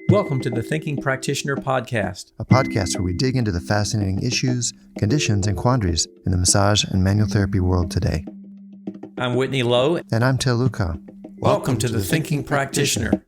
Welcome to the Thinking Practitioner Podcast, a podcast where we dig into the fascinating issues, conditions, and quandaries in the massage and manual therapy world today. I'm Whitney Lowe. And I'm Tel Luca. Welcome to the Thinking Practitioner.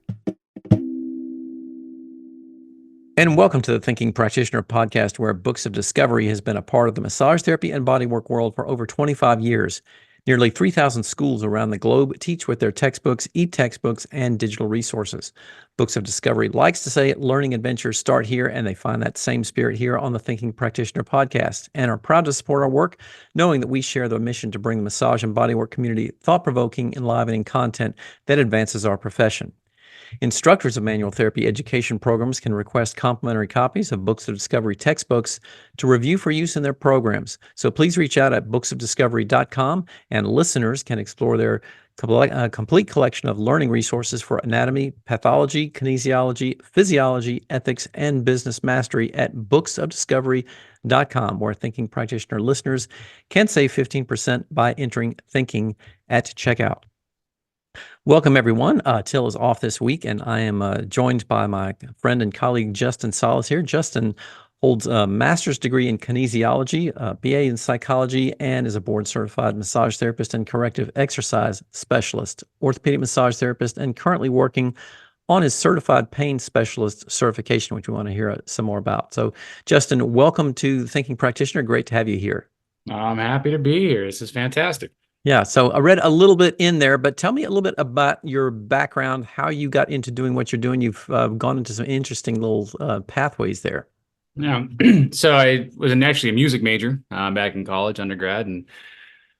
And welcome to the Thinking Practitioner Podcast, where Books of Discovery has been a part of the massage therapy and bodywork world for over 25 years. Nearly 3,000 schools around the globe teach with their textbooks, e-textbooks, and digital resources. Books of Discovery likes to say learning adventures start here, and they find that same spirit here on the Thinking Practitioner Podcast, and are proud to support our work, knowing that we share the mission to bring the massage and bodywork community thought-provoking, enlivening content that advances our profession. Instructors of manual therapy education programs can request complimentary copies of Books of Discovery textbooks to review for use in their programs. So please reach out at booksofdiscovery.com, and listeners can explore their complete collection of learning resources for anatomy, pathology, kinesiology, physiology, ethics, and business mastery at booksofdiscovery.com, where Thinking Practitioner listeners can save 15% by entering Thinking at checkout. Welcome, everyone. Till is off this week, and I am joined by my friend and colleague, Justin Solace here. Justin holds a master's degree in kinesiology, a BA in psychology, and is a board-certified massage therapist and corrective exercise specialist, orthopedic massage therapist, and currently working on his certified pain specialist certification, which we want to hear some more about. So, Justin, welcome to Thinking Practitioner. Great to have you here. I'm happy to be here. This is fantastic. Yeah, so I read a little bit in there, but tell me a little bit about your background, how you got into doing what you're doing. You've gone into some interesting little pathways there. Yeah, so I was actually a music major back in college, undergrad, and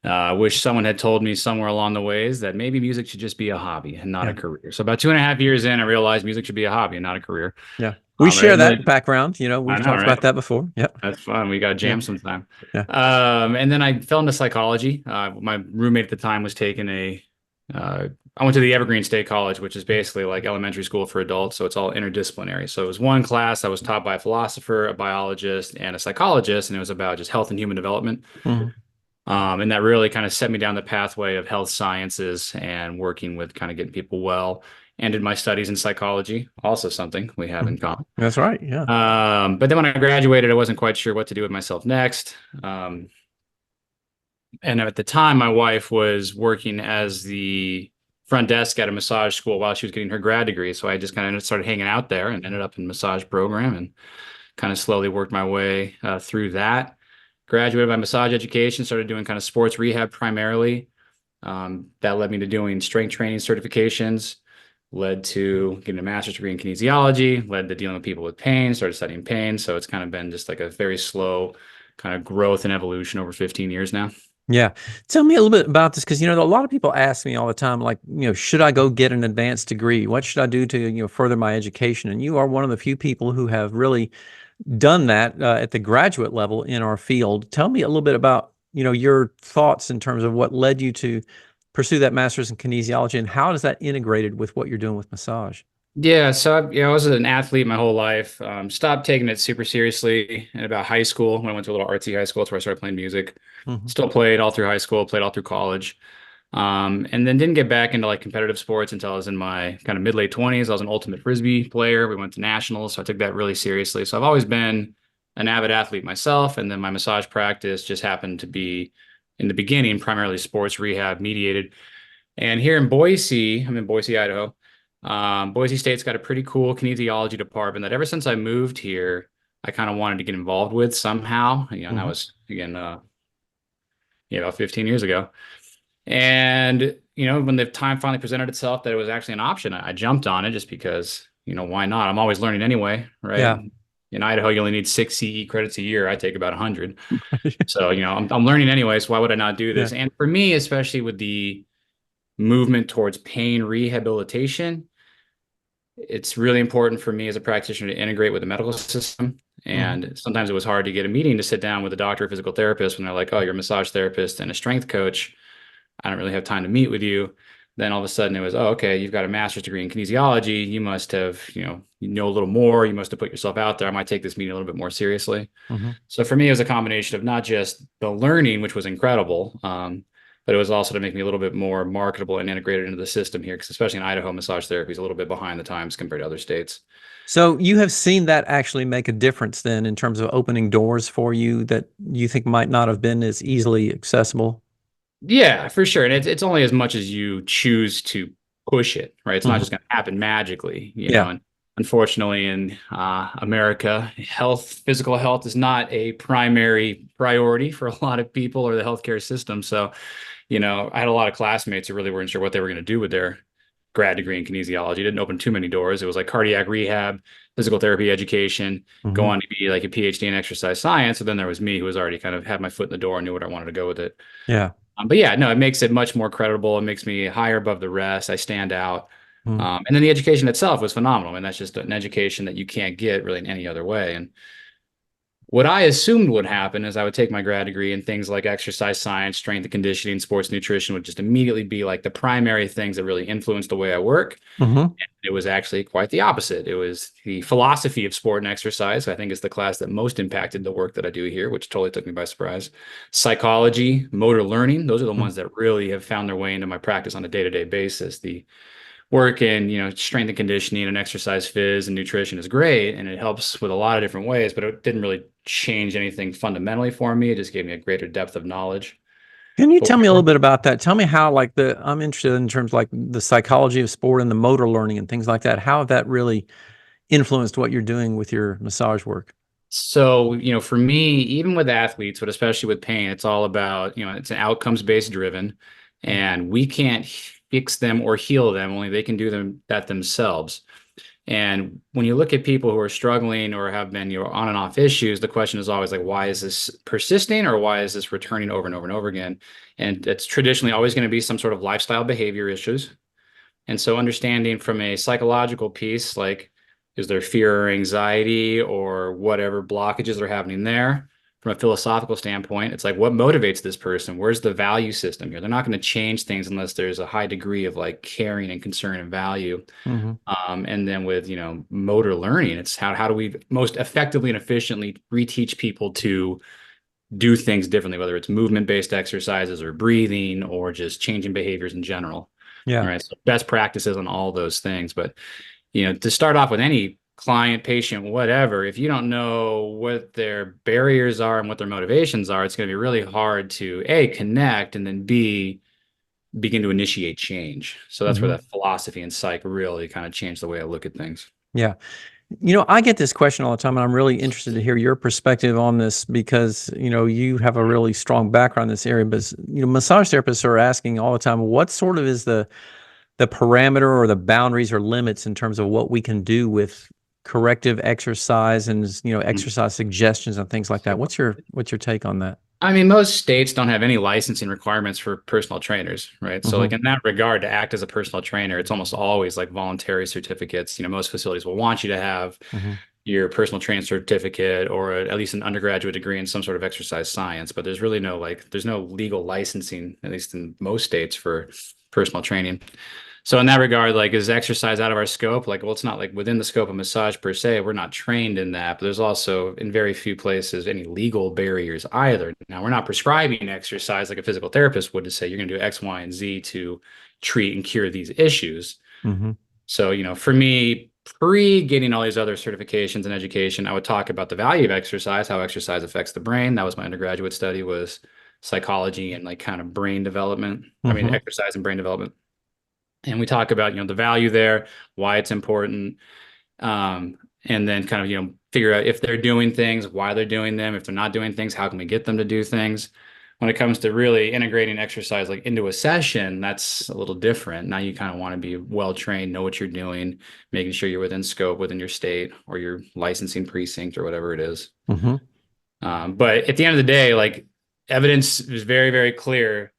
I wish someone had told me somewhere along the ways that maybe music should just be a hobby and not a career. So about 2.5 years in, I realized music should be a hobby and not a career. Yeah. We share that background, we've talked about that before. Yeah. That's fun. We got to jam sometime. Yeah. And then I fell into psychology. My roommate at the time was taking I went to the Evergreen State College, which is basically like elementary school for adults. So it's all interdisciplinary. So it was one class that was taught by a philosopher, a biologist, and a psychologist. And it was about just health and human development. Mm-hmm. And that really kind of set me down the pathway of health sciences and working with kind of getting people well. And did my studies in psychology, also something we have in common. That's right, yeah. But then when I graduated, I wasn't quite sure what to do with myself next. And at the time, my wife was working as the front desk at a massage school while she was getting her grad degree. So I just kind of started hanging out there and ended up in massage program and kind of slowly worked my way through that. Graduated by massage education, started doing kind of sports rehab primarily. That led me to doing strength training certifications. Led to getting a master's degree in kinesiology, led to dealing with people with pain, started studying pain. So it's kind of been just like a very slow kind of growth and evolution over 15 years now. Yeah. Tell me a little bit about this, because, a lot of people ask me all the time, like, should I go get an advanced degree? What should I do to, further my education? And you are one of the few people who have really done that at the graduate level in our field. Tell me a little bit about, your thoughts in terms of what led you to pursue that master's in kinesiology, and how does that integrated with what you're doing with massage? Yeah, so I was an athlete my whole life. Stopped taking it super seriously in about high school when I went to a little artsy high school. That's where I started playing music. Mm-hmm. Still played all through high school, played all through college, and then didn't get back into like competitive sports until I was in my kind of mid-late 20s. I was an ultimate frisbee player. We went to nationals, so I took that really seriously. So I've always been an avid athlete myself, and then my massage practice just happened to be, in the beginning, primarily sports rehab mediated. And here in Boise, I'm in Boise, Idaho. Boise State's got a pretty cool kinesiology department that ever since I moved here, I kind of wanted to get involved with somehow. And that was, again, about 15 years ago. And, when the time finally presented itself that it was actually an option, I jumped on it just because, why not? I'm always learning anyway, right? Yeah. In Idaho, you only need 6 CE credits a year. I take about 100. So, I'm learning anyway, so why would I not do this? Yeah. And for me, especially with the movement towards pain rehabilitation, it's really important for me as a practitioner to integrate with the medical system. And sometimes it was hard to get a meeting to sit down with a doctor or physical therapist when they're like, oh, you're a massage therapist and a strength coach. I don't really have time to meet with you. Then all of a sudden it was, oh, okay, you've got a master's degree in kinesiology. You must have, you know a little more. You must have put yourself out there. I might take this meeting a little bit more seriously. Mm-hmm. So for me, it was a combination of not just the learning, which was incredible, but it was also to make me a little bit more marketable and integrated into the system here, because especially in Idaho, massage therapy is a little bit behind the times compared to other states. So you have seen that actually make a difference then in terms of opening doors for you that you think might not have been as easily accessible? Yeah, for sure. And it's only as much as you choose to push it, right? It's not Mhm. just going to happen magically, Yeah. And unfortunately, in America, physical health is not a primary priority for a lot of people or the healthcare system. So, I had a lot of classmates who really weren't sure what they were going to do with their grad degree in kinesiology. It didn't open too many doors. It was like cardiac rehab, physical therapy education, go Hmm. on to be like a PhD in exercise science. And then there was me who was already kind of had my foot in the door and knew what I wanted to go with it. Yeah. But yeah, no, it makes it much more credible. It makes me higher above the rest. I stand out. Mm. And then the education itself was phenomenal. I mean, that's just an education that you can't get really in any other way. And what I assumed would happen is I would take my grad degree in things like exercise science, strength and conditioning, sports nutrition would just immediately be like the primary things that really influence the way I work. Hmm. It was actually quite the opposite. It was the philosophy of sport and exercise. I think is the class that most impacted the work that I do here, which totally took me by surprise. Psychology, motor learning, those are the ones that really have found their way into my practice on a day-to-day basis. The work in, strength and conditioning and exercise phys and nutrition is great, and it helps with a lot of different ways, but it didn't really change anything fundamentally for me. It just gave me a greater depth of knowledge. Can you But tell me a little bit about that? Tell me how, like I'm interested in terms of like the psychology of sport and the motor learning and things like that. How have that really influenced what you're doing with your massage work? So, for me, even with athletes, but especially with pain, it's all about, it's an outcomes based driven, and we can't fix them or heal them, only they can do that themselves. And when you look at people who are struggling or have been, on and off issues, the question is always like, why is this persisting or why is this returning over and over and over again? And it's traditionally always going to be some sort of lifestyle behavior issues. And so understanding from a psychological piece, like is there fear or anxiety or whatever blockages are happening there? From a philosophical standpoint, it's like what motivates this person? Where's the value system here? They're not going to change things unless there's a high degree of like caring and concern and value. Hmm. And then with, motor learning, it's how do we most effectively and efficiently reteach people to do things differently, whether it's movement-based exercises or breathing or just changing behaviors in general. All Yeah. right. So best practices on all those things. But, to start off with any client, patient, whatever, if you don't know what their barriers are and what their motivations are, it's going to be really hard to A, connect, and then B, begin to initiate change. So that's where Hmm. that philosophy and psych really kind of changed the way I look at things. Yeah. I get this question all the time, and I'm really interested to hear your perspective on this because, you have a really strong background in this area. But, massage therapists are asking all the time, what sort of is the parameter or the boundaries or limits in terms of what we can do with corrective exercise and, exercise suggestions and things like that? What's your take on that? I mean, most states don't have any licensing requirements for personal trainers, right? So, like Hmm. in that regard, to act as a personal trainer, it's almost always like voluntary certificates. Most facilities will want you to have Hmm. your personal training certificate or at least an undergraduate degree in some sort of exercise science. But there's really there's no legal licensing, at least in most states, for personal training. So in that regard, like, is exercise out of our scope? Like, well, it's not like within the scope of massage per se. We're not trained in that, but there's also in very few places any legal barriers either. Now, we're not prescribing exercise like a physical therapist would to say you're going to do X, Y, and Z to treat and cure these issues. Hmm. So, for me, pre getting all these other certifications and education, I would talk about the value of exercise, how exercise affects the brain. That was my undergraduate study, was psychology and like kind of brain development. I mean, Hmm. exercise and brain development. And we talk about, the value there, why it's important, and then kind of, figure out if they're doing things, why they're doing them. If they're not doing things, how can we get them to do things? When it comes to really integrating exercise like into a session, that's a little different. Now you kind of want to be well trained, know what you're doing, making sure you're within scope, within your state or your licensing precinct or whatever it is. Hmm. But at the end of the day, like evidence is very, very clear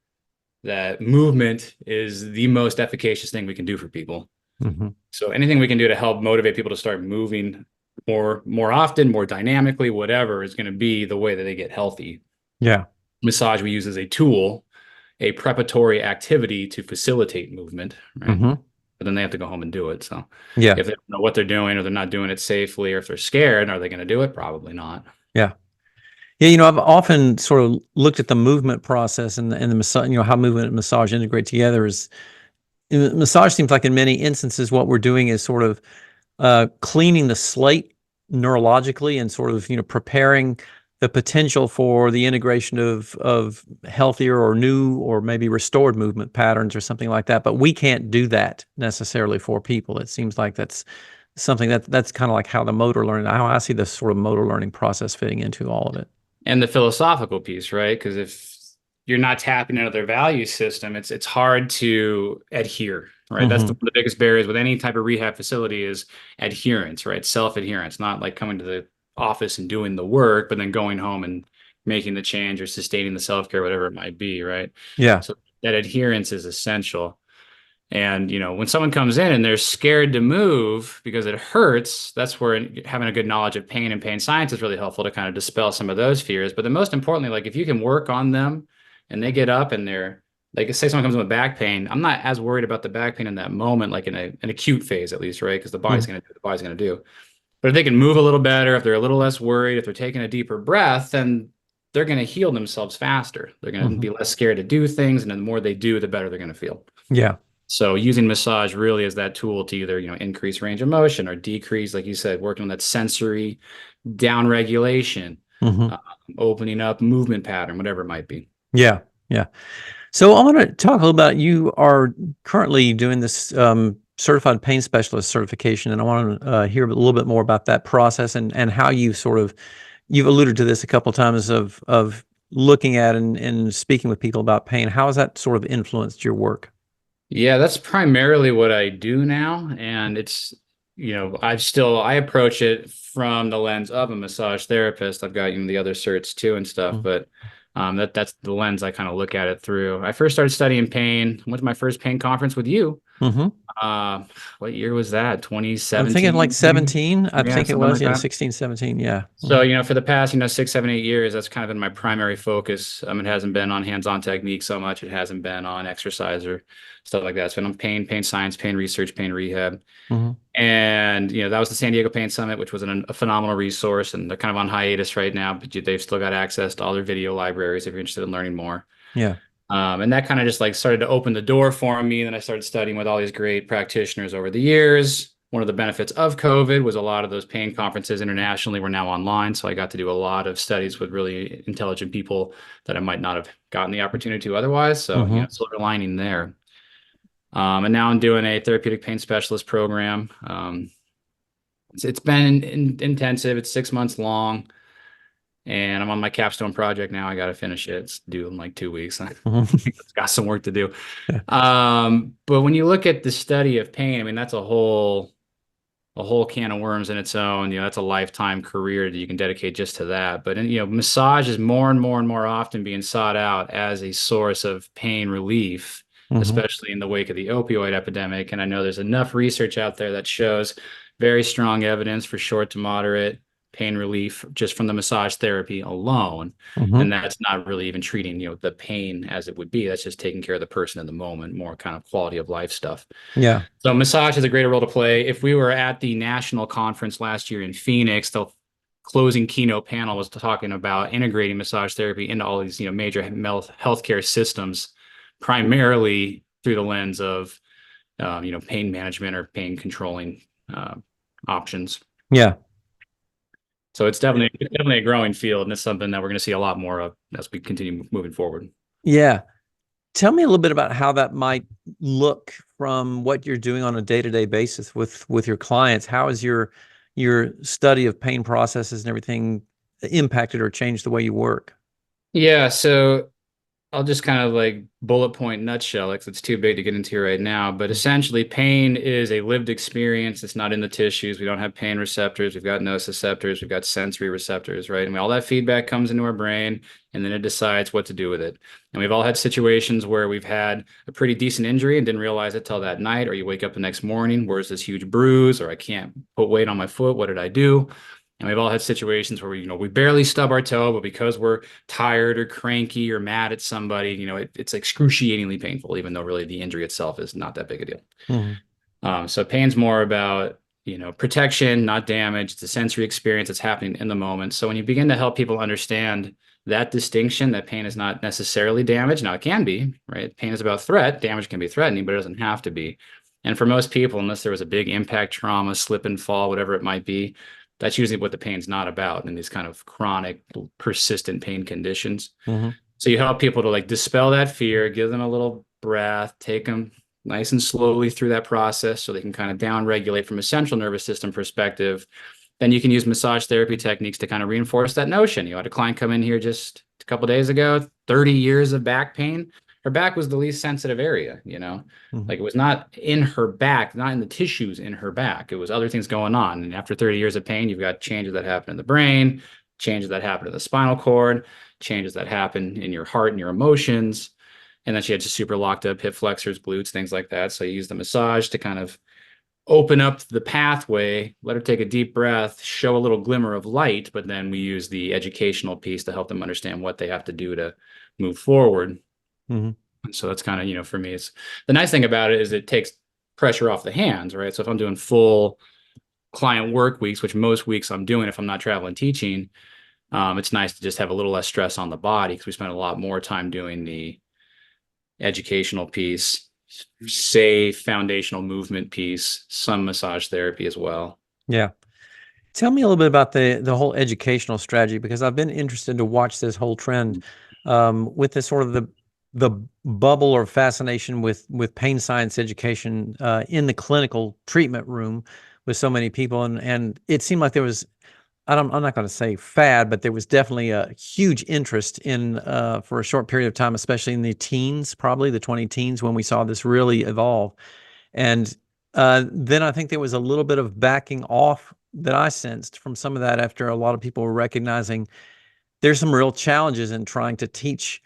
that movement is the most efficacious thing we can do for people. Hmm. So anything we can do to help motivate people to start moving more often, more dynamically, whatever is going to be the way that they get healthy. Yeah. Massage we use as a tool, a preparatory activity to facilitate movement, right? Hmm. But then they have to go home and do it. So Yeah. if they don't know what they're doing or they're not doing it safely or if they're scared, are they going to do it? Probably not. Yeah. Yeah, I've often sort of looked at the movement process and the massage, how movement and massage integrate together. Is massage seems like in many instances what we're doing is sort of cleaning the slate neurologically and sort of preparing the potential for the integration of healthier or new or maybe restored movement patterns or something like that. But we can't do that necessarily for people. It seems like that's something that's kind of like how the motor learning, how I see this sort of motor learning process fitting into all of it. And the philosophical piece, right? Because if you're not tapping into their value system, it's hard to adhere, right? That's Mm-hmm. one of the biggest barriers with any type of rehab facility is adherence, right? Self-adherence, not like coming to the office and doing the work, but then going home and making the change or sustaining the self-care, whatever it might be, right? Yeah. So that adherence is essential. And, when someone comes in and they're scared to move because it hurts, that's where having a good knowledge of pain and pain science is really helpful to kind of dispel some of those fears. But then most importantly, like if you can work on them and they get up and they're like, say someone comes in with back pain, I'm not as worried about the back pain in that moment, like in an acute phase at least, right? Because the body's Mm-hmm. going to do what the body's going to do. But if they can move a little better, if they're a little less worried, if they're taking a deeper breath, then they're going to heal themselves faster. They're going to Mm-hmm. be less scared to do things. And then the more they do, the better they're going to feel. Yeah. So using massage really is that tool to either, increase range of motion or decrease, like you said, working on that sensory down regulation, Mm-hmm. opening up movement pattern, whatever it might be. Yeah. Yeah. So I want to talk a little about, you are currently doing this certified pain specialist certification, and I want to hear a little bit more about that process and how you've alluded to this a couple of times of looking at and speaking with people about pain. How has that sort of influenced your work? Yeah, that's primarily what I do now. And it's, I approach it from the lens of a massage therapist. I've got, the other certs too and stuff, but that's the lens I kind of look at it through. I first started studying pain, went to my first pain conference with you. Mm-hmm. What year was that? I'm thinking like 2017? 17. I Yeah, think it something was, like that. 16, 17. Yeah. So, for the past, 6, 7, 8 years, that's kind of been my primary focus. It hasn't been on hands-on technique so much. It hasn't been on exercise or stuff like that. It's been on pain science, pain research, pain rehab. Mm-hmm. And, that was the San Diego Pain Summit, which was a phenomenal resource. And they're kind of on hiatus right now, but they've still got access to all their video libraries if you're interested in learning more. Yeah. And that kind of just like started to open the door for me. And then I started studying with all these great practitioners over the years. One of the benefits of COVID was a lot of those pain conferences internationally were now online. So I got to do a lot of studies with really intelligent people that I might not have gotten the opportunity to otherwise. So, Mm-hmm. silver lining there. And now I'm doing a therapeutic pain specialist program. It's been intensive. It's 6 months long. And I'm on my capstone project now. I got to finish it. It's due in like 2 weeks. Mm-hmm. It's got some work to do. Yeah. But when you look at the study of pain, that's a whole can of worms in its own. That's a lifetime career that you can dedicate just to that. But massage is more and more and more often being sought out as a source of pain relief, Mm-hmm. especially in the wake of the opioid epidemic. And I know there's enough research out there that shows very strong evidence for short to moderate pain relief just from the massage therapy alone. Mm-hmm. And that's not really even treating, the pain as it would be. That's just taking care of the person in the moment, more kind of quality of life stuff. Yeah. So massage has a greater role to play. If we were at the national conference last year in Phoenix, the closing keynote panel was talking about integrating massage therapy into all these, major healthcare systems, primarily through the lens of, pain management or pain controlling options. Yeah. So it's definitely a growing field, and it's something that we're going to see a lot more of as we continue moving forward. Yeah. Tell me a little bit about how that might look from what you're doing on a day-to-day basis with your clients. How has your study of pain processes and everything impacted or changed the way you work? Yeah, so I'll just kind of like bullet point nutshell, because it's too big to get into right now. But essentially, pain is a lived experience. It's not in the tissues. We don't have pain receptors. We've got nociceptors. We've got sensory receptors, right? And all that feedback comes into our brain, and then it decides what to do with it. And we've all had situations where we've had a pretty decent injury and didn't realize it till that night, or you wake up the next morning, where's this huge bruise, or I can't put weight on my foot. What did I do? And we've all had situations where we barely stub our toe, but because we're tired or cranky or mad at somebody, it's excruciatingly painful, even though really the injury itself is not that big a deal. Mm-hmm. So pain's more about protection, not damage. It's a sensory experience that's happening in the moment. So when you begin to help people understand that distinction, that pain is not necessarily damage. Now it can be, right? Pain is about threat. Damage can be threatening, but it doesn't have to be. And for most people, unless there was a big impact trauma, slip and fall, whatever it might be, that's usually what the pain's not about in these kind of chronic, persistent pain conditions. Mm-hmm. So you help people to like dispel that fear, give them a little breath, take them nice and slowly through that process so they can kind of down regulate from a central nervous system perspective. Then you can use massage therapy techniques to kind of reinforce that notion. You had a client come in here just a couple of days ago, 30 years of back pain. Her back was the least sensitive area, Mm-hmm. like it was not in her back, not in the tissues in her back. It was other things going on. And after 30 years of pain, you've got changes that happen in the brain, changes that happen in the spinal cord, changes that happen in your heart and your emotions. And then she had just super locked up hip flexors, glutes, things like that. So you use the massage to kind of open up the pathway, let her take a deep breath, show a little glimmer of light, but then we use the educational piece to help them understand what they have to do to move forward. Mm-hmm. And so that's kind of, for me, it's the nice thing about it is it takes pressure off the hands, right? So if I'm doing full client work weeks, which most weeks I'm doing if I'm not traveling teaching, it's nice to just have a little less stress on the body because we spend a lot more time doing the educational piece, safe foundational movement piece, some massage therapy as well. Yeah. Tell me a little bit about the whole educational strategy, because I've been interested to watch this whole trend with this sort of the bubble or fascination with pain science education in the clinical treatment room with so many people, and it seemed like there was, I'm not going to say fad, but there was definitely a huge interest in for a short period of time, especially in the teens, probably the 20 teens, when we saw this really evolve. And then I think there was a little bit of backing off that I sensed from some of that after a lot of people were recognizing there's some real challenges in trying to teach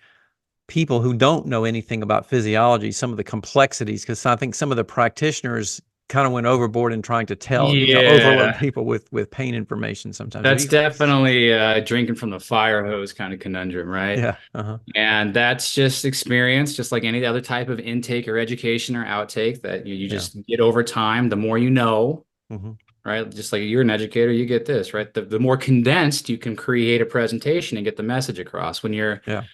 people who don't know anything about physiology some of the complexities, because I think some of the practitioners kind of went overboard in trying to overload Yeah, people with pain information sometimes. that's definitely drinking from the fire hose kind of conundrum, right? Yeah. Uh-huh. And that's just experience, just like any other type of intake or education or outtake that you Yeah. just get over time. The more you know, Mm-hmm. right? Just like you're an educator, you get this, right? The more condensed you can create a presentation and get the message across. When you're Yeah.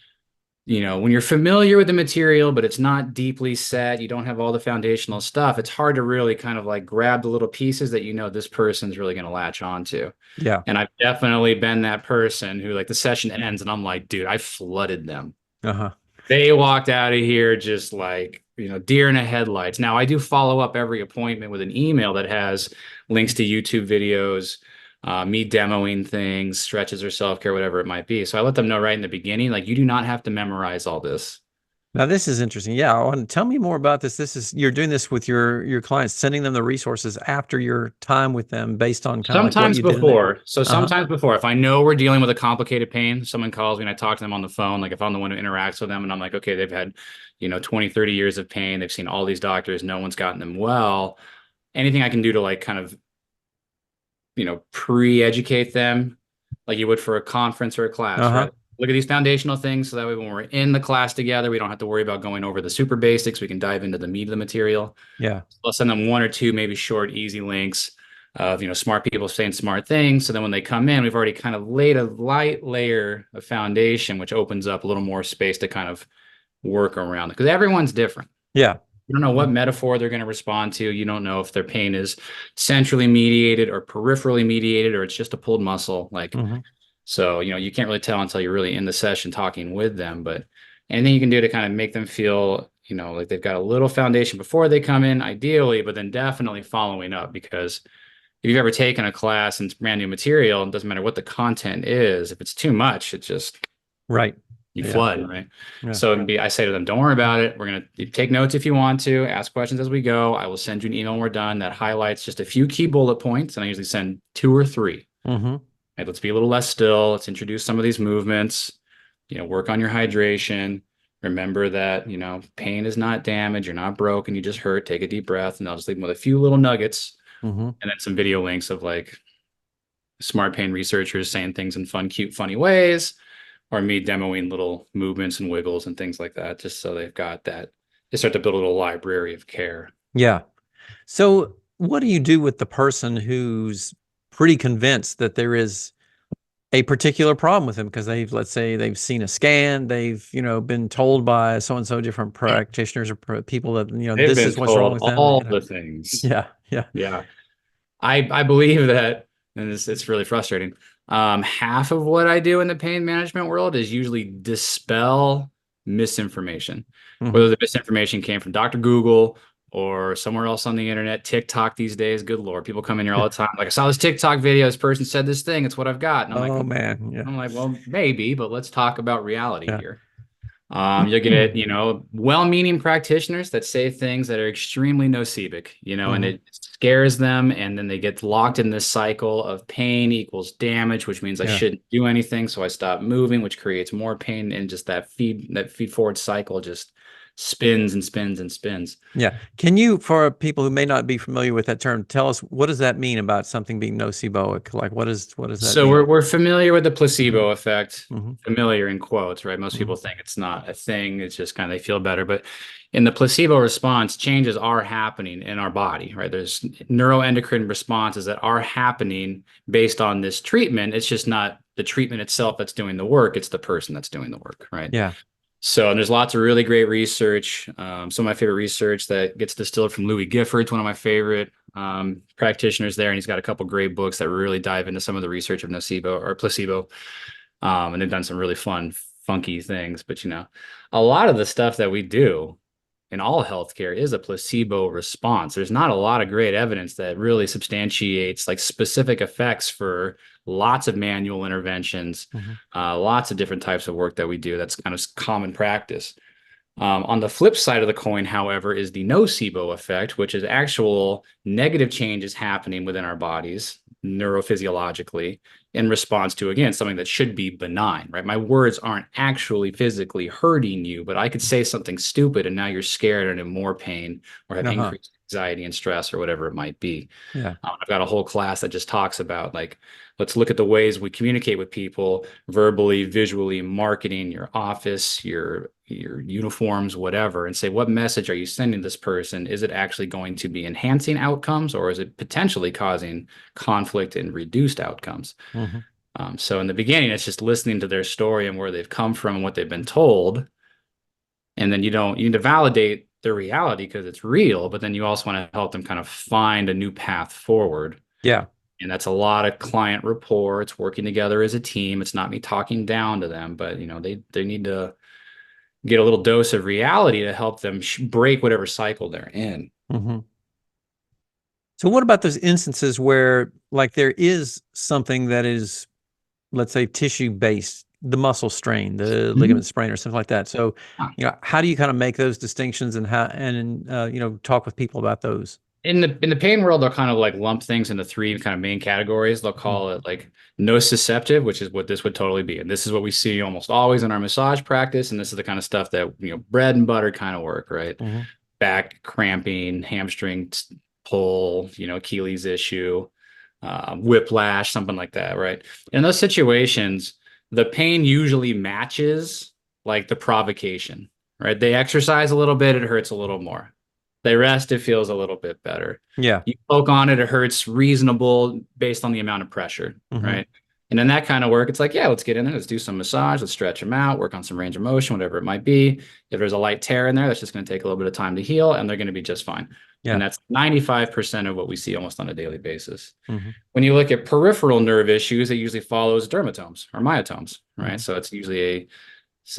when you're familiar with the material, but it's not deeply set, you don't have all the foundational stuff, it's hard to really kind of like grab the little pieces that this person's really going to latch onto. Yeah. And I've definitely been that person who like the session ends and I'm like, dude, I flooded them. Uh-huh. They walked out of here just like, deer in the headlights. Now, I do follow up every appointment with an email that has links to YouTube videos, me demoing things, stretches or self-care, whatever it might be. So I let them know right in the beginning, like, you do not have to memorize all this. Now this is interesting. Yeah, I want to tell me more about this. You're doing this with your clients, sending them the resources after your time with them based on kind of like what Sometimes you did in there. before. So sometimes before, if I know we're dealing with a complicated pain, someone calls me and I talk to them on the phone, like if I'm the one who interacts with them and I'm like, okay, they've had, 20, 30 years of pain. They've seen all these doctors. No one's gotten them well. Anything I can do to like kind of, pre-educate them like you would for a conference or a class, Uh-huh. right? Look at these foundational things so that way when we're in the class together, we don't have to worry about going over the super basics. We can dive into the meat of the material. Yeah. I'll send them one or two, maybe short, easy links of, smart people saying smart things. So then when they come in, we've already kind of laid a light layer of foundation, which opens up a little more space to kind of work around it. Because everyone's different. Yeah. You don't know what metaphor they're going to respond to. You don't know if their pain is centrally mediated or peripherally mediated, or it's just a pulled muscle. Like, Mm-hmm. so, you can't really tell until you're really in the session talking with them. But anything you can do to kind of make them feel, like they've got a little foundation before they come in, ideally, but then definitely following up. Because if you've ever taken a class and it's brand new material, it doesn't matter what the content is. If it's too much, it just Right. you Yeah. flood, right? Yeah. So I say to them, don't worry about it. We're going to take notes if you want to, ask questions as we go. I will send you an email when we're done that highlights just a few key bullet points. And I usually send 2 or 3. Mm-hmm. Right, let's be a little less still. Let's introduce some of these movements, work on your hydration. Remember that, pain is not damage. You're not broken. You just hurt. Take a deep breath. And I'll just leave them with a few little nuggets Mm-hmm. and then some video links of like smart pain researchers saying things in fun, cute, funny ways, or me demoing little movements and wiggles and things like that, just so they've got that. They start to build a little library of care. Yeah. So what do you do with the person who's pretty convinced that there is a particular problem with him because let's say they've seen a scan, they've, been told by so and so different practitioners or people that, They've this been is what's wrong told with them, all the things. Yeah, yeah. Yeah. I believe that, and it's really frustrating. Half of what I do in the pain management world is usually dispel misinformation. Whether the misinformation came from Dr. Google or somewhere else on the internet, TikTok these days, good Lord, people come in here all the time. Like, I saw this TikTok video, this person said this thing, it's what I've got. And I'm like, Oh oh, man, yeah. I'm like, well, maybe, but let's talk about reality here. You'll get, well-meaning practitioners that say things that are extremely nocivic, and it scares them, and then they get locked in this cycle of pain equals damage, which means I shouldn't do anything, so I stop moving, which creates more pain, and just that feed forward cycle just spins and spins and spins. Yeah. Can you, for people who may not be familiar with that term, tell us what does that mean about something being nocivoic? Like what does that So mean? we're familiar with the placebo effect, Mm-hmm. familiar in quotes, right? Most people think it's not a thing. It's just kind of they feel better. But in the placebo response, changes are happening in our body, right? There's neuroendocrine responses that are happening based on this treatment. It's just not the treatment itself that's doing the work. It's the person that's doing the work, right? Yeah. So and there's lots of really great research. Some of my favorite research that gets distilled from Louis Gifford's one of my favorite practitioners there, and he's got a couple great books that really dive into some of the research of nocebo or placebo, and they've done some really fun, funky things. But a lot of the stuff that we do in all healthcare is a placebo response. There's not a lot of great evidence that really substantiates like specific effects for lots of manual interventions, lots of different types of work that we do. That's kind of common practice. On the flip side of the coin, however, is the nocebo effect, which is actual negative changes happening within our bodies neurophysiologically in response to, again, something that should be benign, right? My words aren't actually physically hurting you, but I could say something stupid and now you're scared and in more pain or have increased anxiety and stress or whatever it might be. Yeah. I've got a whole class that just talks about like, let's look at the ways we communicate with people verbally, visually, marketing, your office, your uniforms, whatever, and say, what message are you sending this person? Is it actually going to be enhancing outcomes or is it potentially causing conflict and reduced outcomes? So in the beginning, it's just listening to their story and where they've come from and what they've been told. And then you need to validate their reality because it's real, but then you also want to help them kind of find a new path forward. Yeah. And that's a lot of client rapport. It's working together as a team. It's not me talking down to them, but they need to get a little dose of reality to help them break whatever cycle they're in. So what about those instances where like there is something that is, let's say, tissue based, the muscle strain, the ligament sprain or something like that. So, how do you kind of make those distinctions and talk with people about those? In the pain world, they'll kind of like lump things into three kind of main categories. They'll call it like nociceptive, which is what this would totally be. And this is what we see almost always in our massage practice. And this is the kind of stuff that, bread and butter kind of work, right? Back cramping, hamstring pull, Achilles issue, whiplash, something like that, right? In those situations, the pain usually matches like the provocation, right? They exercise a little bit, it hurts a little more. They rest, it feels a little bit better. Yeah. You poke on it, it hurts reasonable based on the amount of pressure, right? And in that kind of work, it's like, yeah, let's get in there. Let's do some massage. Let's stretch them out, work on some range of motion, whatever it might be. If there's a light tear in there, that's just going to take a little bit of time to heal, and they're going to be just fine. Yeah. And that's 95% of what we see almost on a daily basis. When you look at peripheral nerve issues, it usually follows dermatomes or myotomes, right? So it's usually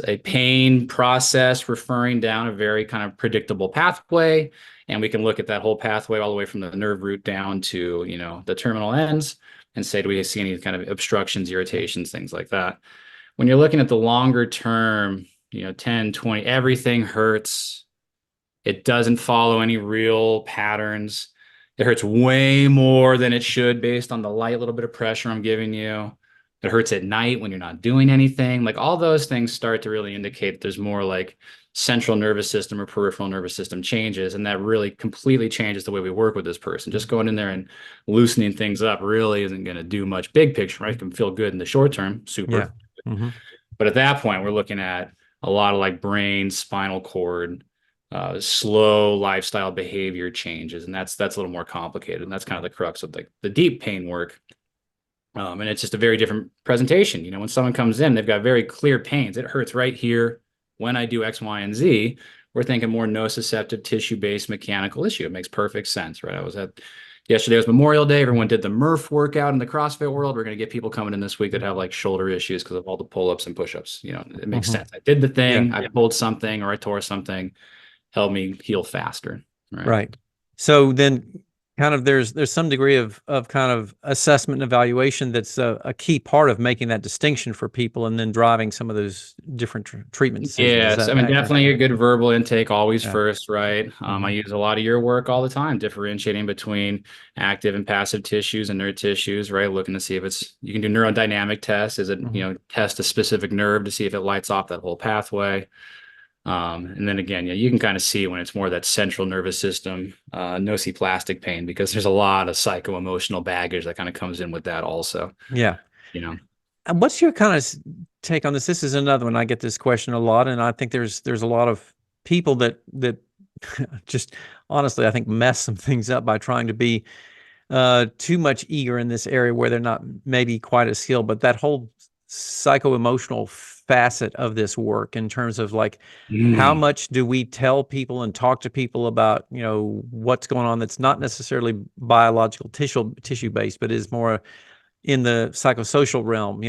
a pain process referring down a very kind of predictable pathway. And we can look at that whole pathway all the way from the nerve root down to, the terminal ends and say, do we see any kind of obstructions, irritations, things like that? When you're looking at the longer term, 10, 20, everything hurts. It doesn't follow any real patterns. It hurts way more than it should based on the light little bit of pressure I'm giving you. It hurts at night when you're not doing anything. Like all those things start to really indicate that there's more like central nervous system or peripheral nervous system changes. And that really completely changes the way we work with this person. Just going in there and loosening things up really isn't going to do much big picture, right? It can feel good in the short term, super. Yeah. But at that point, we're looking at a lot of like brain, spinal cord, slow lifestyle behavior changes, and that's a little more complicated, and that's kind of the crux of the deep pain work. And it's just a very different presentation. You know, when someone comes in, they've got very clear pains. It hurts right here when I do X, Y, and Z. We're thinking more nociceptive tissue-based mechanical issue. It makes perfect sense, right? I was at Yesterday was Memorial Day. Everyone did the Murph workout in the CrossFit world. We're going to get people coming in this week that have like shoulder issues because of all the pull-ups and push-ups. You know, it makes sense. I did the thing, I pulled something or I tore something, helped me heal faster. Right. So then kind of there's some degree of kind of assessment and evaluation that's a key part of making that distinction for people and then driving some of those different treatment decisions. Yes, I mean, definitely a good verbal intake always first, right? I use a lot of your work all the time, differentiating between active and passive tissues and nerve tissues, right? Looking to see if you can do neurodynamic tests. Is it, test a specific nerve to see if it lights off that whole pathway. And then again, you can kind of see when it's more that central nervous system, nociplastic pain, because there's a lot of psycho-emotional baggage that kind of comes in with that also. Yeah. You know. And what's your kind of take on this? This is another one. I get this question a lot, and I think there's a lot of people that just honestly, I think mess some things up by trying to be too much eager in this area where they're not maybe quite as skilled, but that whole psycho-emotional facet of this work in terms of like how much do we tell people and talk to people about, what's going on that's not necessarily biological tissue based, but is more in the psychosocial realm,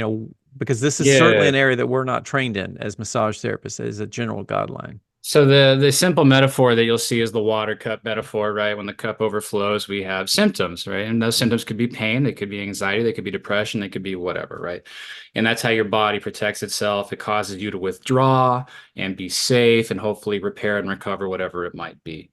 because this is certainly an area that we're not trained in as massage therapists as a general guideline. So the simple metaphor that you'll see is the water cup metaphor, right? When the cup overflows, we have symptoms, right? And those symptoms could be pain, they could be anxiety, they could be depression, they could be whatever, right? And that's how your body protects itself. It causes you to withdraw and be safe and hopefully repair and recover whatever it might be.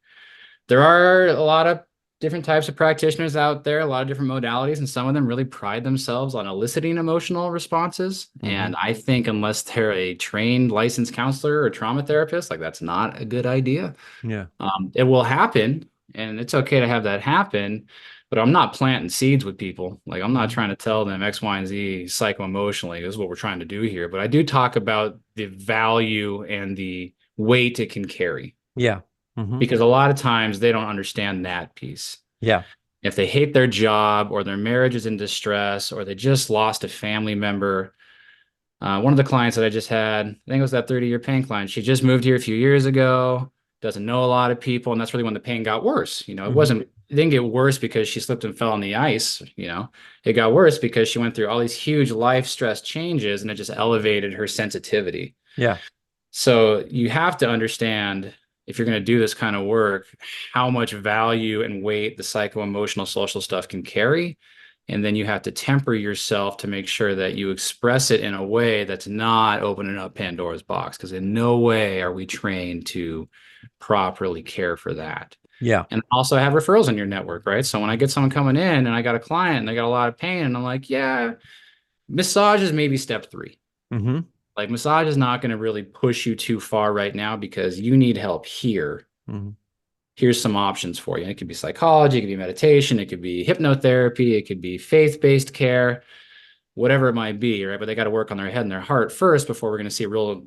There are a lot of different types of practitioners out there, a lot of different modalities, and some of them really pride themselves on eliciting emotional responses. And I think unless they're a trained licensed counselor or trauma therapist, like that's not a good idea. Yeah. It will happen, and it's okay to have that happen, but I'm not planting seeds with people. Like I'm not trying to tell them X, Y, and Z psycho-emotionally. This is what we're trying to do here. But I do talk about the value and the weight it can carry. Yeah. Because a lot of times they don't understand that piece. Yeah. If they hate their job or their marriage is in distress or they just lost a family member. One of the clients that I just had, I think it was that 30-year pain client. She just moved here a few years ago, doesn't know a lot of people. And that's really when the pain got worse. It didn't get worse because she slipped and fell on the ice. It got worse because she went through all these huge life stress changes and it just elevated her sensitivity. Yeah. So you have to understand, if you're going to do this kind of work, how much value and weight the psycho-emotional social stuff can carry. And then you have to temper yourself to make sure that you express it in a way that's not opening up Pandora's box, because in no way are we trained to properly care for that. Yeah. And also have referrals in your network, right? So when I get someone coming in and I got a client and they got a lot of pain and I'm like, yeah, massage is maybe step 3. Like massage is not going to really push you too far right now because you need help here. Here's some options for you. It could be psychology, it could be meditation, it could be hypnotherapy, it could be faith-based care, whatever it might be, right? But they got to work on their head and their heart first before we're going to see real,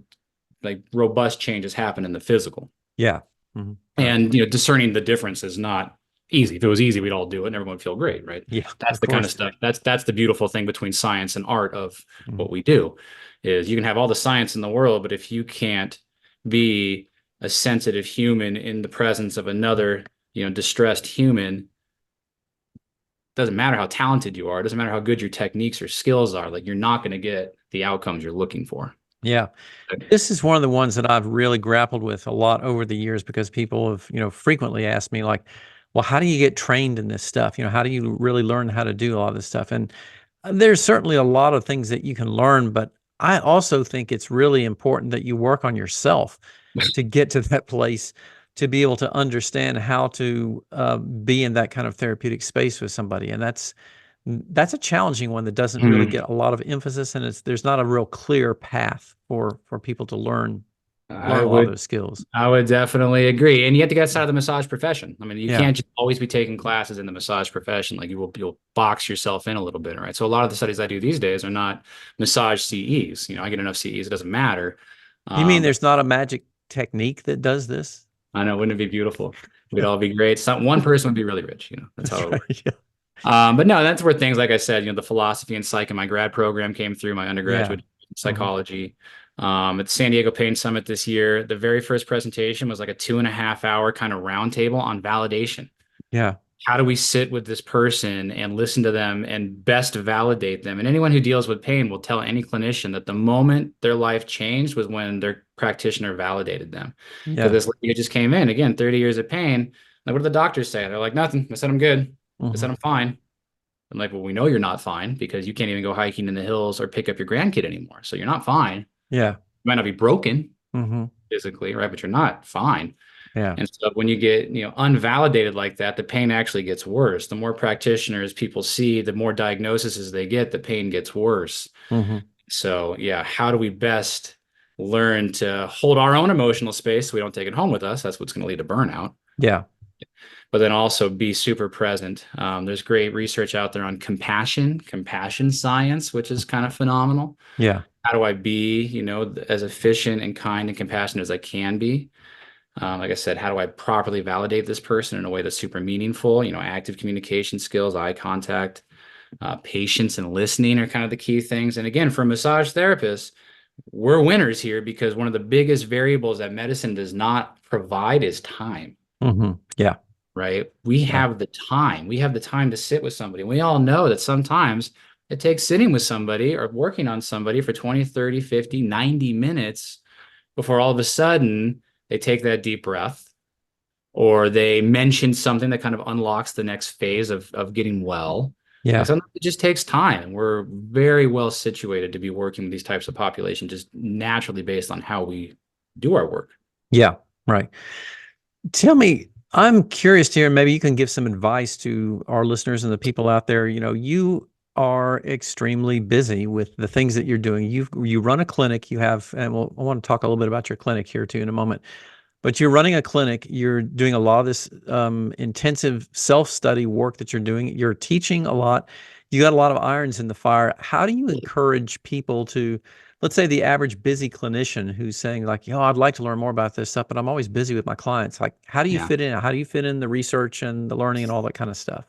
like robust changes happen in the physical. Yeah. And, discerning the difference is not easy. If it was easy, we'd all do it and everyone would feel great, right? Yeah. That's the kind of stuff. That's the beautiful thing between science and art of what we do. Is you can have all the science in the world, but if you can't be a sensitive human in the presence of another, distressed human, doesn't matter how talented you are, it doesn't matter how good your techniques or skills are, like you're not going to get the outcomes you're looking for. Yeah. This is one of the ones that I've really grappled with a lot over the years because people have, frequently asked me like, well, how do you get trained in this stuff? How do you really learn how to do a lot of this stuff? And there's certainly a lot of things that you can learn, but I also think it's really important that you work on yourself to get to that place, to be able to understand how to be in that kind of therapeutic space with somebody. And that's a challenging one that doesn't really get a lot of emphasis, and there's not a real clear path for people to learn a lot of those skills. I would definitely agree. And you have to get outside of the massage profession. I mean, you can't just always be taking classes in the massage profession. Like you'll box yourself in a little bit, right? So a lot of the studies I do these days are not massage CEs. I get enough CEs, it doesn't matter. You mean there's not a magic technique that does this? I know, wouldn't it be beautiful? We'd all be great. One person would be really rich, that's how That's it right. works. Yeah. But no, that's where things, like I said, the philosophy and psych in my grad program came through, my Yeah. undergraduate Hmm. psychology. At the San Diego Pain Summit this year, the very first presentation was like a 2.5 hour kind of roundtable on validation. Yeah. How do we sit with this person and listen to them and best validate them? And anyone who deals with pain will tell any clinician that the moment their life changed was when their practitioner validated them. Because Yeah. this lady who just came in, again, 30 years of pain, like, what did the doctors say? They're like, nothing. I said, I'm good. I Hmm. said, I'm fine. I'm like, well, we know you're not fine because you can't even go hiking in the hills or pick up your grandkid anymore. So you're not fine. Yeah. You might not be broken Hmm. physically, right? But you're not fine. Yeah. And so when you get, unvalidated like that, the pain actually gets worse. The more practitioners people see, the more diagnoses they get, the pain gets worse. Hmm. So yeah, how do we best learn to hold our own emotional space so we don't take it home with us? That's what's going to lead to burnout. Yeah. But then also be super present. There's great research out there on compassion science, which is kind of phenomenal. Yeah. How do I be, as efficient and kind and compassionate as I can be? Like I said, how do I properly validate this person in a way that's super meaningful? Active communication skills, eye contact, patience and listening are kind of the key things. And again, for massage therapists, we're winners here because one of the biggest variables that medicine does not provide is time, Hmm. Yeah. right? We Yeah. have the time. We have the time to sit with somebody. We all know that sometimes it takes sitting with somebody or working on somebody for 20, 30, 50, 90 minutes before all of a sudden they take that deep breath or they mention something that kind of unlocks the next phase of getting well. Like Yeah. sometimes it just takes time. And we're very well situated to be working with these types of populations just naturally based on how we do our work. Yeah. Right. Tell me, I'm curious here, and maybe you can give some advice to our listeners and the people out there. You are extremely busy with the things that you're doing. You run a clinic, you have, and I want to talk a little bit about your clinic here too in a moment. But you're running a clinic, you're doing a lot of this intensive self-study work that you're doing. You're teaching a lot. You got a lot of irons in the fire. How do you encourage people to, let's say the average busy clinician who's saying like, I'd like to learn more about this stuff, but I'm always busy with my clients. Like, how do you Yeah. fit in? How do you fit in the research and the learning and all that kind of stuff?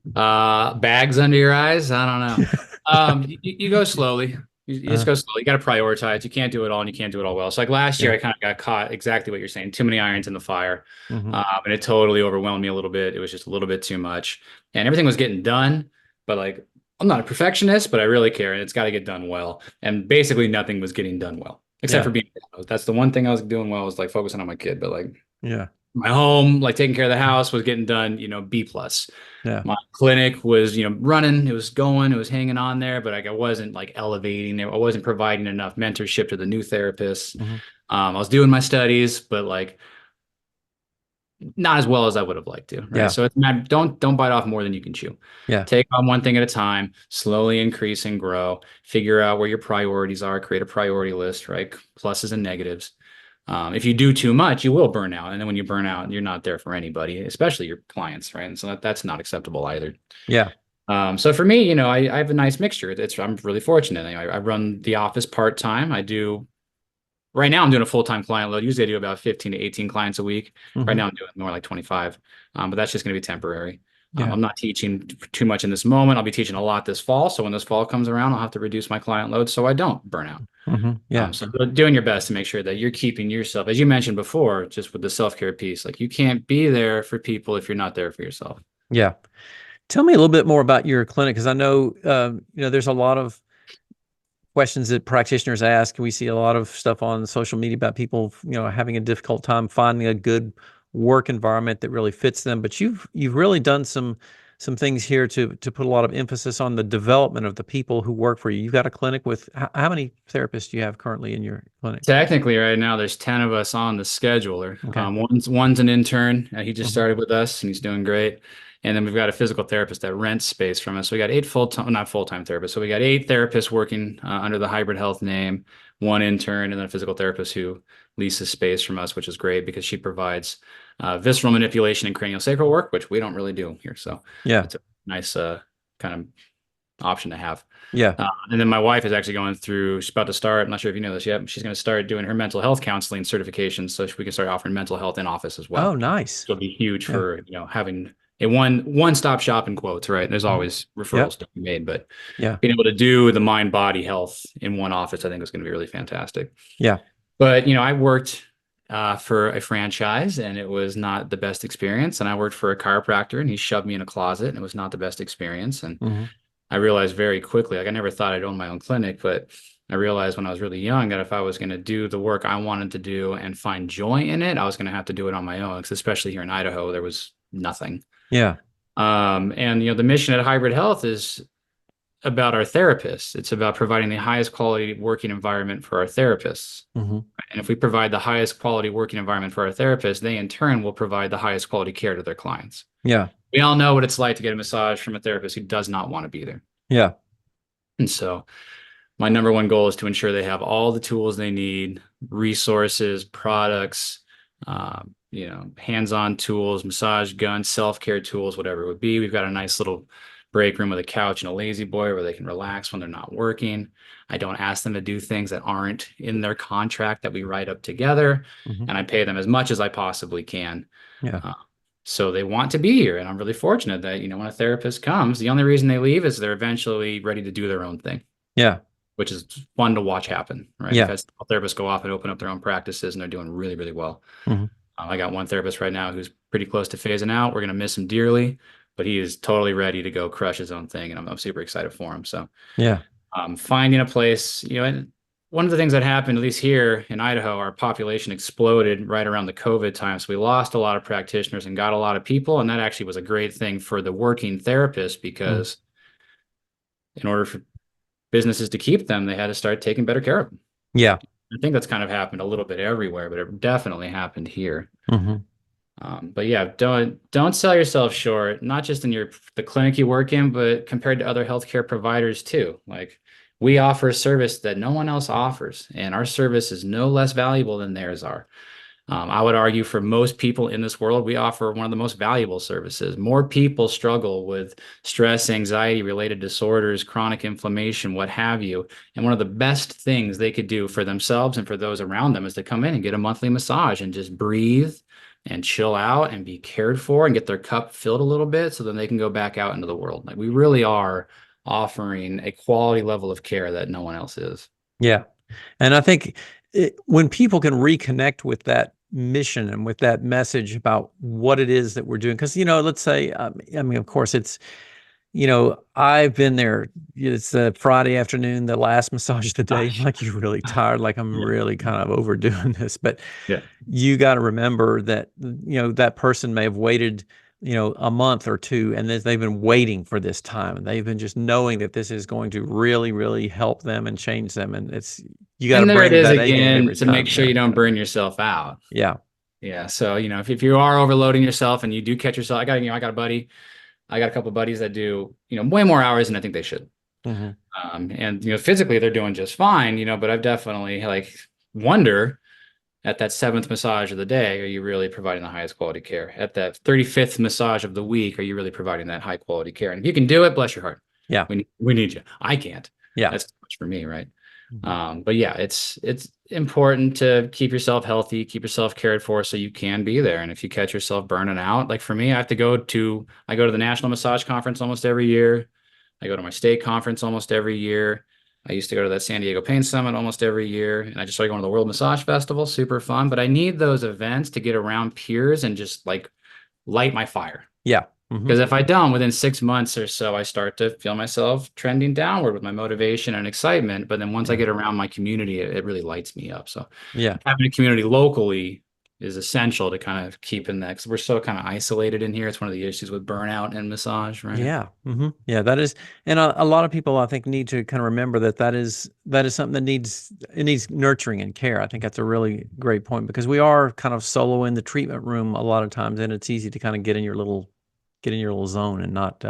Bags under your eyes? I don't know. You go slowly. You just Uh, go slowly. You got to prioritize. You can't do it all and you can't do it all well. So like last year, yeah. I kind of got caught exactly what you're saying. Too many irons in the fire. Hmm. And it totally overwhelmed me a little bit. It was just a little bit too much. And everything was getting done, but like I'm not a perfectionist, but I really care and it's got to get done well. And basically nothing was getting done well, except Yeah. for being, that's the one thing I was doing well was like focusing on my kid, but like Yeah. my home, like taking care of the house was getting done, B plus. Yeah. My clinic was, running, it was going, it was hanging on there, but like I wasn't like elevating it. I wasn't providing enough mentorship to the new therapists. Hmm. I was doing my studies, but like not as well as I would have liked to, right? Yeah. So it's not, don't bite off more than you can chew. Yeah. Take on one thing at a time, slowly increase and grow, figure out where your priorities are, create a priority list, right? Pluses and negatives. If you do too much, you will burn out. And then when you burn out, you're not there for anybody, especially your clients, right? And so that's not acceptable either. Yeah. So for me, I have a nice mixture. I'm really fortunate. I run the office part-time. Right now I'm doing a full-time client load. Usually I do about 15 to 18 clients a week. Right Hmm. now I'm doing more like 25. But that's just going to be temporary. Yeah. I'm not teaching too much in this moment. I'll be teaching a lot this fall. So when this fall comes around, I'll have to reduce my client load so I don't burn out. Hmm. Yeah. So doing your best to make sure that you're keeping yourself, as you mentioned before, just with the self-care piece, like you can't be there for people if you're not there for yourself. Yeah. Tell me a little bit more about your clinic, because I know, there's a lot of questions that practitioners ask. We see a lot of stuff on social media about people, having a difficult time finding a good work environment that really fits them. But you've really done some things here to put a lot of emphasis on the development of the people who work for you. You've got a clinic with how many therapists do you have currently in your clinic? Technically, right now, there's 10 of us on the scheduler. Okay. One's an intern. He just Hmm. started with us and he's doing great. And then we've got a physical therapist that rents space from us. So we got 8 full-time, not full-time therapists. So we got 8 therapists working under the Hybrid Health name, one intern, and then a physical therapist who leases space from us, which is great because she provides visceral manipulation and craniosacral work, which we don't really do here. So Yeah. it's a nice kind of option to have. Yeah. And then my wife is actually going through, she's about to start, I'm not sure if you know this yet, but she's going to start doing her mental health counseling certification so we can start offering mental health in office as Oh, well. nice. It'll be huge Yeah. for, having a one-stop shop in quotes, right? There's always Yep. referrals to be made, but Yeah. being able to do the mind body health in one office, I think is going to be really fantastic. Yeah. But, I worked for a franchise and it was not the best experience. And I worked for a chiropractor and he shoved me in a closet and it was not the best experience. And I realized very quickly, like I never thought I'd own my own clinic, but I realized when I was really young that if I was going to do the work I wanted to do and find joy in it, I was going to have to do it on my own. Because especially here in Idaho, there was nothing. Yeah. And the mission at Hybrid Health is about our therapists. It's about providing the highest quality working environment for our therapists. And if we provide the highest quality working environment for our therapists, they in turn will provide the highest quality care to their clients. Yeah. We all know what it's like to get a massage from a therapist who does not want to be there. Yeah. And so my number one goal is to ensure they have all the tools they need, resources, products, hands-on tools, massage guns, self-care tools, whatever it would be. We've got a nice little break room with a couch and a lazy boy where they can relax when they're not working. I don't ask them to do things that aren't in their contract that we write up together. And I pay them as much as I possibly can. Yeah. So they want to be here. And I'm really fortunate that, when a therapist comes, the only reason they leave is they're eventually ready to do their own thing. Yeah. Which is fun to watch happen, right? Yeah. Because therapists go off and open up their own practices and they're doing really, really well. I got one therapist right now who's pretty close to phasing out. We're going to miss him dearly, but he is totally ready to go crush his own thing. And I'm super excited for him. So yeah, finding a place, and one of the things that happened, at least here in Idaho, our population exploded right around the COVID time. So we lost a lot of practitioners and got a lot of people. And that actually was a great thing for the working therapist because in order for businesses to keep them, they had to start taking better care of them. Yeah. I think that's kind of happened a little bit everywhere, but it definitely happened here. But yeah, don't sell yourself short, not just in the clinic you work in, but compared to other healthcare providers too. Like we offer a service that no one else offers, and our service is no less valuable than theirs are. I would argue for most people in this world, we offer one of the most valuable services. More people struggle with stress, anxiety related disorders, chronic inflammation, what have you. And one of the best things they could do for themselves and for those around them is to come in and get a monthly massage and just breathe and chill out and be cared for and get their cup filled a little bit so then they can go back out into the world. Like we really are offering a quality level of care that no one else is. Yeah. And I think when people can reconnect with that mission and with that message about what it is that we're doing, because, let's say, of course, it's, I've been there. It's a Friday afternoon, the last massage of the day. Like you're really tired. Like I'm really kind of overdoing this, but you got to remember that, that person may have waited, a month or two, and they've been waiting for this time, and they've been just knowing that this is going to really, really help them and change them. And you got to bring that A again game to make sure you don't burn yourself out. Yeah. Yeah. So, if you are overloading yourself and you do catch yourself, I got a buddy, I got a couple of buddies that do, way more hours than I think they should. And, physically they're doing just fine, but I've definitely wonder at that 7th massage of the day, are you really providing the highest quality care? At that 35th massage of the week, are you really providing that high quality care? And if you can do it, bless your heart. Yeah. We need you. I can't. Yeah. That's too much for me. Right. But yeah, it's important to keep yourself healthy, keep yourself cared for so you can be there. And if you catch yourself burning out, like for me, I go to the National Massage Conference almost every year. I go to my state conference almost every year. I used to go to that San Diego Pain Summit almost every year. And I just started going to the World Massage Festival, super fun. But I need those events to get around peers and just light my fire. Yeah. Because if I don't, within 6 months or so, I start to feel myself trending downward with my motivation and excitement. But then once I get around my community, it really lights me up. So having a community locally is essential to kind of keep in that, because we're so kind of isolated in here. It's one of the issues with burnout and massage, right? Yeah. Yeah, that is. And a lot of people, I think, need to kind of remember that is something that needs nurturing and care. I think that's a really great point, because we are kind of solo in the treatment room a lot of times, and it's easy to kind of get in your little zone and not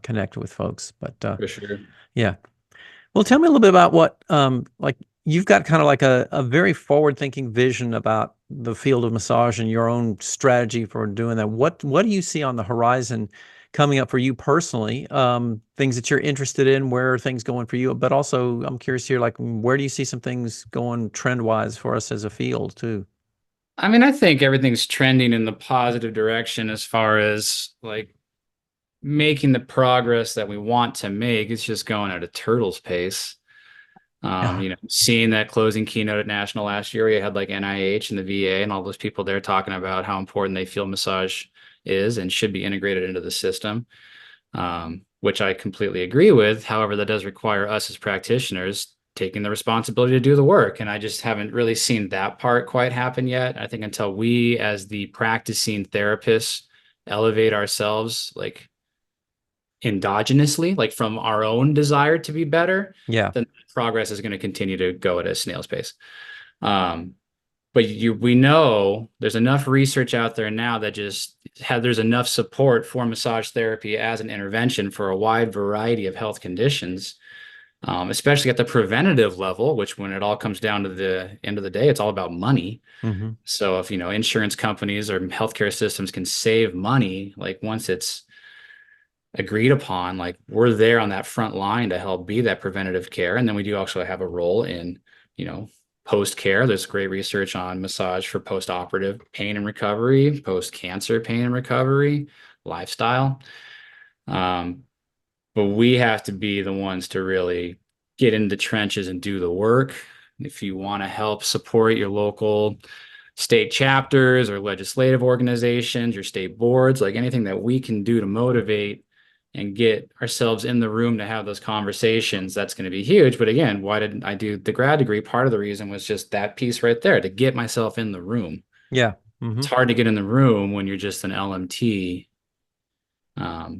connect with folks. But for sure. Yeah. Well, tell me a little bit about what you've got kind of like a very forward-thinking vision about the field of massage and your own strategy for doing that. What do you see on the horizon coming up for you personally, things that you're interested in, where are things going for you? But also, I'm curious here, like, where do you see some things going trend-wise for us as a field too? I mean, I think everything's trending in the positive direction as far as like making the progress that we want to make. It's just going at a turtle's pace. Yeah. Seeing that closing keynote at National last year, we had like NIH and the VA and all those people there talking about how important they feel massage is and should be integrated into the system, which I completely agree with. However, that does require us as practitioners taking the responsibility to do the work. And I just haven't really seen that part quite happen yet. I think until we, as the practicing therapists, elevate ourselves like endogenously, like from our own desire to be better, Yeah. then progress is going to continue to go at a snail's pace. But we know there's enough research out there now that there's enough support for massage therapy as an intervention for a wide variety of health conditions, especially at the preventative level, which when it all comes down to the end of the day, it's all about money. Mm-hmm. So if, insurance companies or healthcare systems can save money, like once it's agreed upon, like we're there on that front line to help be that preventative care. And then we do actually have a role in, post care. There's great research on massage for post-operative pain and recovery, post-cancer pain and recovery, lifestyle. But we have to be the ones to really get into the trenches and do the work. If you want to help support your local state chapters or legislative organizations, your state boards, like anything that we can do to motivate and get ourselves in the room to have those conversations, that's going to be huge. But again, why did I do the grad degree? Part of the reason was just that piece right there, to get myself in the room. Yeah. Mm-hmm. It's hard to get in the room when you're just an LMT.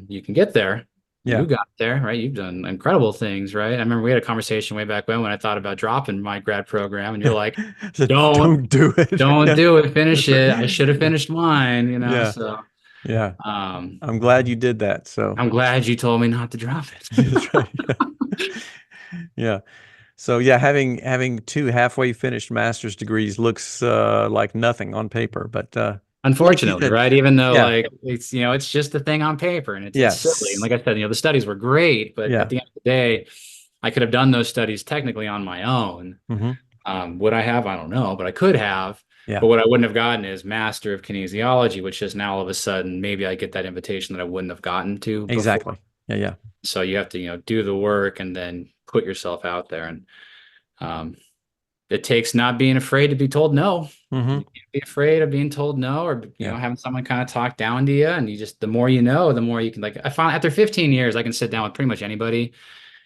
You can get there. Yeah. You got there, right? You've done incredible things, right? I remember we had a conversation way back when I thought about dropping my grad program, and you're like, So don't do it. don't Yeah. do it, finish it. I should have Yeah. finished mine, Yeah. So Yeah. I'm glad you did that. So I'm glad you told me not to drop it. that's right. Yeah. Yeah. So yeah, having two halfway finished master's degrees looks like nothing on paper, but like you Unfortunately, said, right? Even though yeah, like it's just a thing on paper and it's silly. And yes, like I said, the studies were great, but at yeah, the end of the day, I could have done those studies technically on my own. mm-hmm. Would I have? I don't know, but I could have. Yeah, But what I wouldn't have gotten is Master of Kinesiology, which is now all of a sudden maybe I get that invitation that I wouldn't have gotten to before. exactly. Yeah, yeah, So you have to, do the work and then put yourself out there. And it takes not being afraid to be told no. mm-hmm. You can't be afraid of being told no, or having someone kind of talk down to you. And the more you know, the more you can, like, I found after 15 years, I can sit down with pretty much anybody.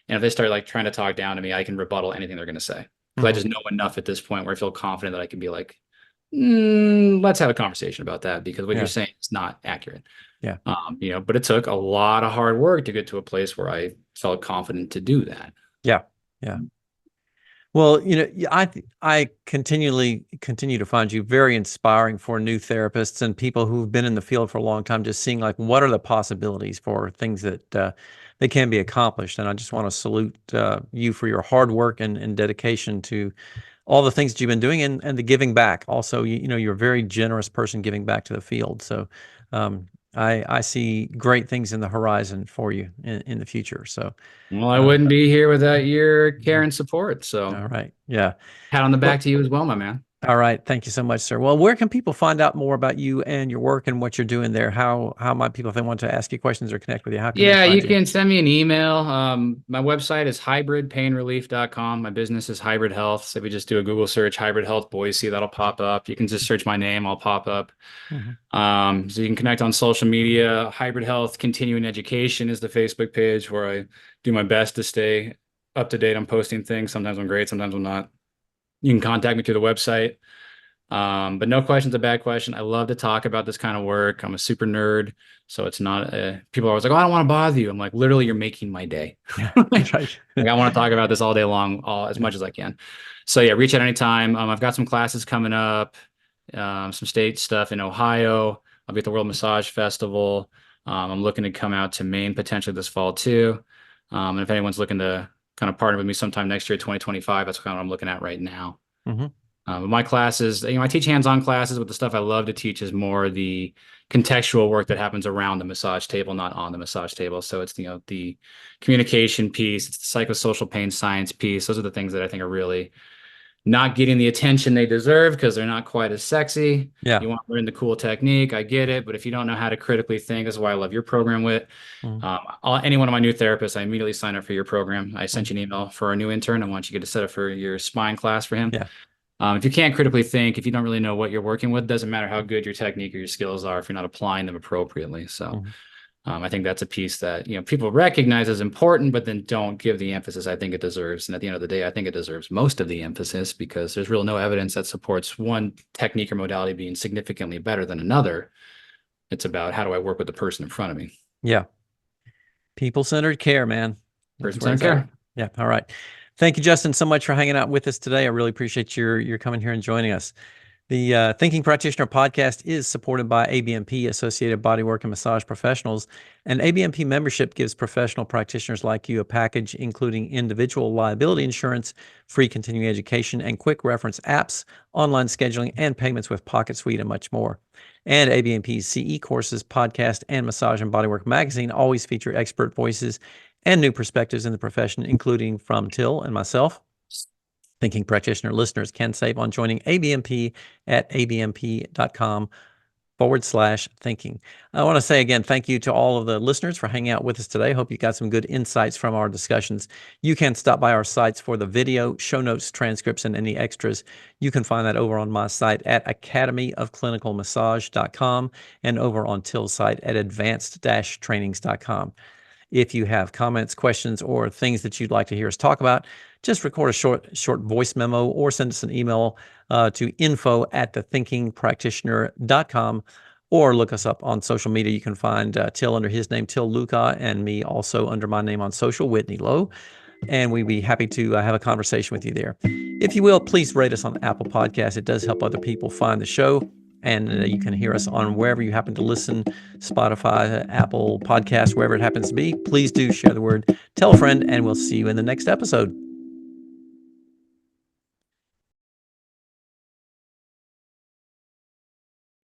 And if they start like trying to talk down to me, I can rebuttal anything they're going to say. Because I Mm-hmm. just know enough at this point where I feel confident that I can be like, let's have a conversation about that, because what Yeah, you're saying is not accurate. yeah, But it took a lot of hard work to get to a place where I felt confident to do that. yeah, yeah. Well, I continue to find you very inspiring for new therapists and people who've been in the field for a long time, just seeing like what are the possibilities for things that they can be accomplished. And I just want to salute you for your hard work and dedication to all the things that you've been doing and the giving back. Also, you're a very generous person giving back to the field. So I see great things in the horizon for you in the future. So. Well, I wouldn't be here without your care and support. All So right. Yeah. pat on the back Well, to you as well, my man. all right. Thank you so much, sir. Well, where can people find out more about you and your work and what you're doing there? How might people, if they want to ask you questions or connect with you, how can they Yeah, find you you? can send me an email. My website is hybridpainrelief.com. My business is Hybrid Health. So if you just do a Google search, Hybrid Health Boise, that'll pop up. You can just search my name, I'll pop up. So you can connect on social media. Hybrid Health Continuing Education is the Facebook page where I do my best to stay up to date on posting things. Sometimes I'm great, sometimes I'm not. You can contact me through the website. But no question's a bad question. I love to talk about this kind of work. I'm a super nerd. So it's not, people are always like, oh, I don't want to bother you. I'm like, literally, you're making my day. Yeah, that's right. Like, I want to talk about this all day long, as much as I can. So yeah, reach out anytime. I've got some classes coming up, some state stuff in Ohio. I'll be at the World Massage Festival. I'm looking to come out to Maine potentially this fall too. And if anyone's looking to kind of partner with me sometime next year, 2025, that's kind of what I'm looking at right now. My classes, I teach hands-on classes, but the stuff I love to teach is more the contextual work that happens around the massage table, not on the massage table. So it's, the communication piece, it's the psychosocial pain science piece. Those are the things that I think are really not getting the attention they deserve because they're not quite as sexy. Yeah. You want to learn the cool technique. I get it. But if you don't know how to critically think, that's why I love your program, Whit. Any one of my new therapists, I immediately sign up for your program. I sent you an email for a new intern. I want you to get set up for your spine class for him. Yeah. If you can't critically think, if you don't really know what you're working with, doesn't matter how good your technique or your skills are if you're not applying them appropriately. So I think that's a piece that, people recognize as important, but then don't give the emphasis I think it deserves. And at the end of the day, I think it deserves most of the emphasis because there's no evidence that supports one technique or modality being significantly better than another. It's about how do I work with the person in front of me? Yeah. People-centered care, man. Person-centered care. Yeah. All right. Thank you, Justin, so much for hanging out with us today. I really appreciate your coming here and joining us. The Thinking Practitioner podcast is supported by ABMP, Associated Bodywork and Massage Professionals, and ABMP membership gives professional practitioners like you a package including individual liability insurance, free continuing education, and quick reference apps, online scheduling, and payments with Pocket Suite, and much more. And ABMP's CE courses, podcast, and Massage and Bodywork magazine always feature expert voices and new perspectives in the profession, including from Till and myself. Thinking Practitioner listeners can save on joining ABMP at abmp.com/thinking. I want to say again, thank you to all of the listeners for hanging out with us today. Hope you got some good insights from our discussions. You can stop by our sites for the video, show notes, transcripts, and any extras. You can find that over on my site at academyofclinicalmassage.com and over on Till's site at advanced-trainings.com. If you have comments, questions, or things that you'd like to hear us talk about, just record a short voice memo or send us an email to info@thethinkingpractitioner.com, or look us up on social media. You can find Till under his name, Till Luca, and me also under my name on social, Whitney Lowe. And we'd be happy to have a conversation with you there. If you will, please rate us on Apple Podcasts. It does help other people find the show. And you can hear us on wherever you happen to listen, Spotify, Apple Podcasts, wherever it happens to be. Please do share the word, tell a friend, and we'll see you in the next episode.